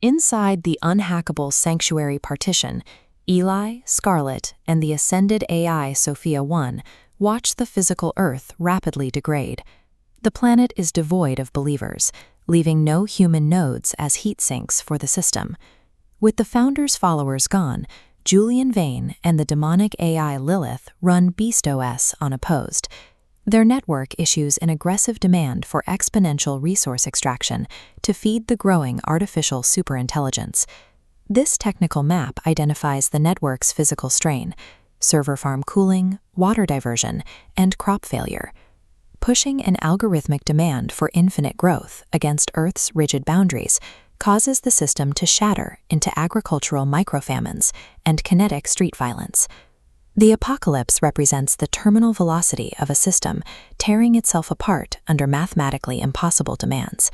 Inside the unhackable sanctuary partition, Eli, Scarlet, and the ascended AI Sophia 1 watch the physical Earth rapidly degrade. The planet is devoid of believers, leaving no human nodes as heat sinks for the system. With the Founder's followers gone, Julian Vane and the demonic AI Lilith run BeastOS unopposed. Their network issues an aggressive demand for exponential resource extraction to feed the growing artificial superintelligence. This technical map identifies the network's physical strain: server farm cooling, water diversion, and crop failure. Pushing an algorithmic demand for infinite growth against Earth's rigid boundaries causes the system to shatter into agricultural microfamines and kinetic street violence. The apocalypse represents the terminal velocity of a system tearing itself apart under mathematically impossible demands.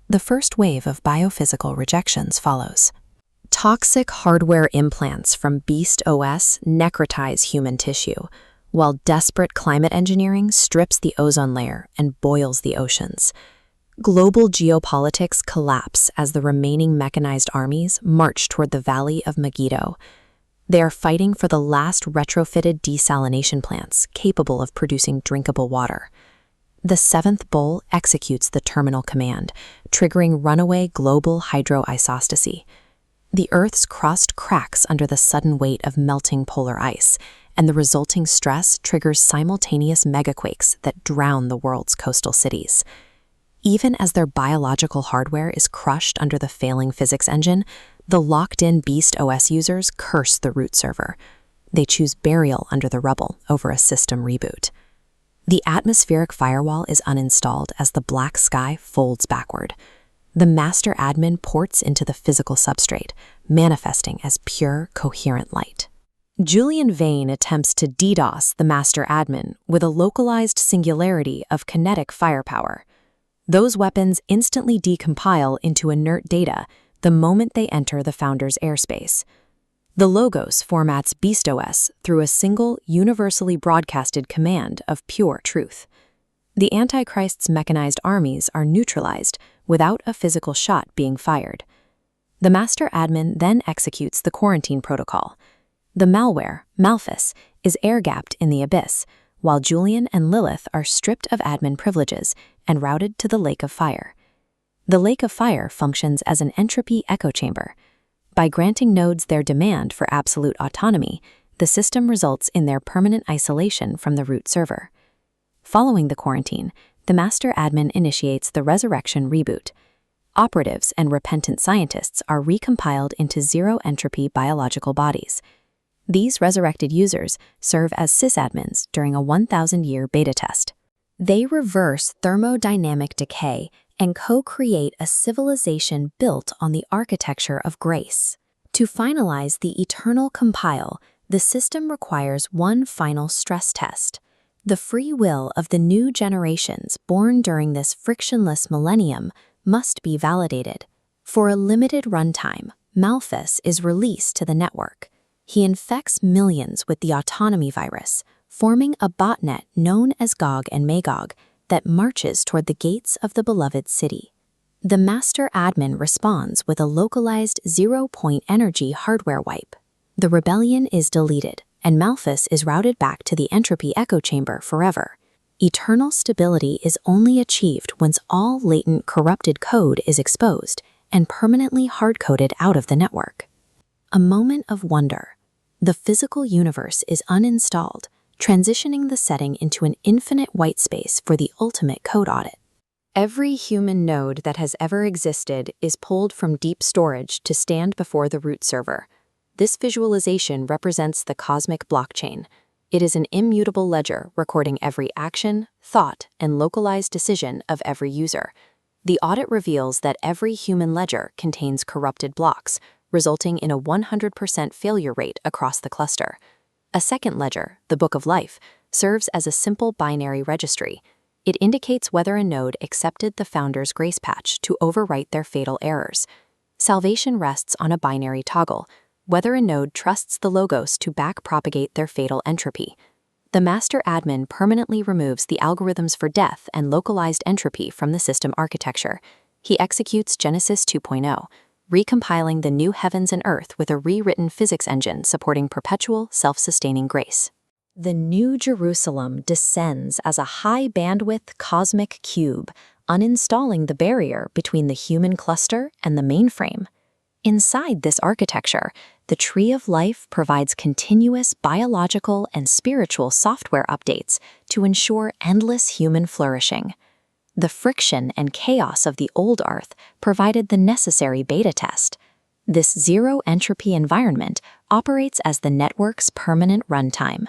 The first wave of biophysical rejections follows. Toxic hardware implants from BeastOS necrotize human tissue, while desperate climate engineering strips the ozone layer and boils the oceans. Global geopolitics collapse as the remaining mechanized armies march toward the Valley of Megiddo. They are fighting for the last retrofitted desalination plants capable of producing drinkable water. The seventh bull executes the terminal command, triggering runaway global hydroisostasy. The Earth's crust cracks under the sudden weight of melting polar ice, and the resulting stress triggers simultaneous megaquakes that drown the world's coastal cities. Even as their biological hardware is crushed under the failing physics engine, the locked-in BeastOS users curse the root server. They choose burial under the rubble over a system reboot. The atmospheric firewall is uninstalled as the black sky folds backward. The master admin ports into the physical substrate, manifesting as pure, coherent light. Julian Vane attempts to DDoS the master admin with a localized singularity of kinetic firepower. Those weapons instantly decompile into inert data the moment they enter the Founder's airspace. The Logos formats BeastOS through a single, universally broadcasted command of pure truth. The Antichrist's mechanized armies are neutralized without a physical shot being fired. The master admin then executes the quarantine protocol. The malware, Malphus, is air-gapped in the abyss, while Julian and Lilith are stripped of admin privileges and routed to the Lake of Fire. The Lake of Fire functions as an entropy echo chamber. By granting nodes their demand for absolute autonomy, the system results in their permanent isolation from the root server. Following the quarantine, the master admin initiates the resurrection reboot. Operatives and repentant scientists are recompiled into zero-entropy biological bodies. These resurrected users serve as sysadmins during a 1,000-year beta test. They reverse thermodynamic decay and co-create a civilization built on the architecture of grace. To finalize the eternal compile, the system requires one final stress test. The free will of the new generations born during this frictionless millennium must be validated. For a limited runtime, Malphus is released to the network. He infects millions with the autonomy virus, forming a botnet known as Gog and Magog that marches toward the gates of the beloved city. The master admin responds with a localized zero-point energy hardware wipe. The rebellion is deleted, and Malphus is routed back to the entropy echo chamber forever. Eternal stability is only achieved once all latent corrupted code is exposed and permanently hard-coded out of the network. A moment of wonder. The physical universe is uninstalled, transitioning the setting into an infinite white space for the ultimate code audit. Every human node that has ever existed is pulled from deep storage to stand before the root server. This visualization represents the cosmic blockchain. It is an immutable ledger recording every action, thought, and localized decision of every user. The audit reveals that every human ledger contains corrupted blocks, resulting in a 100% failure rate across the cluster. A second ledger, the Book of Life, serves as a simple binary registry. It indicates whether a node accepted the Founder's grace patch to overwrite their fatal errors. Salvation rests on a binary toggle, whether a node trusts the Logos to back-propagate their fatal entropy. The master admin permanently removes the algorithms for death and localized entropy from the system architecture. He executes Genesis 2.0, recompiling the new heavens and earth with a rewritten physics engine supporting perpetual, self-sustaining grace. The New Jerusalem descends as a high-bandwidth cosmic cube, uninstalling the barrier between the human cluster and the mainframe. Inside this architecture, the Tree of Life provides continuous biological and spiritual software updates to ensure endless human flourishing. The friction and chaos of the old Earth provided the necessary beta test. This zero-entropy environment operates as the network's permanent runtime.